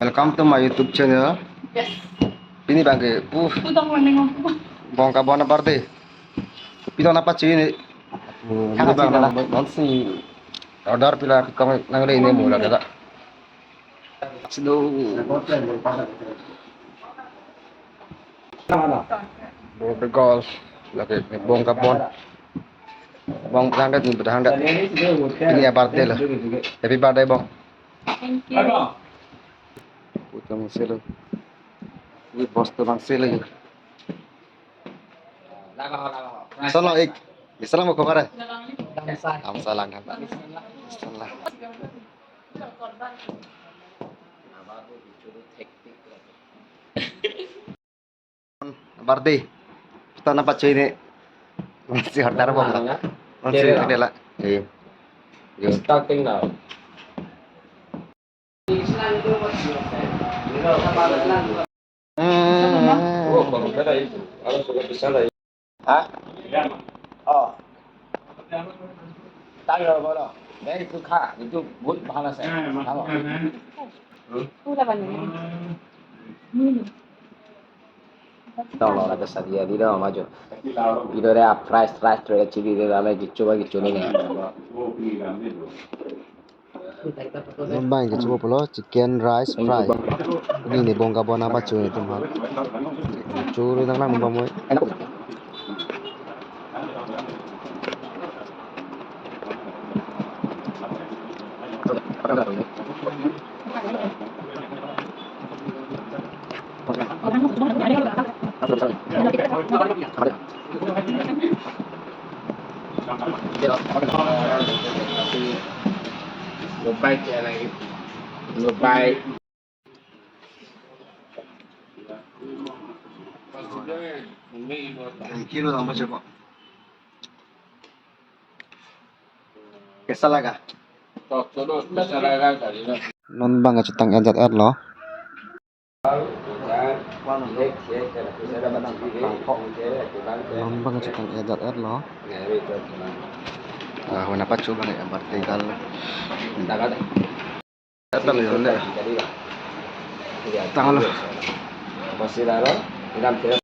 Welcome to my YouTube channel. Yes. Ini bangke, Utang warning ako. bongka bona birthday. Pito na pa chini. Ini bang nanti order pila kami nangre ini mula kada. Sudah. Bongka golf, lagi bongka bon. Bong berangkat nih berangkat. Ini ya birthday lah. Happy birthday bong. Thank you. Utang sila. Ini bos tu bang sila. Salam ik. Salam ko kare. Am salam kan. Salam. Birthday. Kita nampak cuy ini. Masih order bong lah. Masih ini lah. Iya. Starting now. Oh, kalau ada itu, harus sudah bisa lah. Hah? Oh. Tayo bolo. Dari itu kah? Itu buat bahan saya. Tahu. Udah ba niya? Tolong ada sadia di dalam maju. Itu ada price terus ciri di dalam coba gitu nih. Bang, kita coba pula chicken rice fry. Ini nih bongka bona apa cuy itu mah. Curi nang nang bamoy. Lupai ya lagi. Lupai. Kilo sama coba. Kesal laga. Terus bisa lah kali lah. Non bang cutang edat lo. Non bang cutang edat lo. Ah, wana pa coba nih birthday kal. Datang ya, tangan lo. Masih dalam, dalam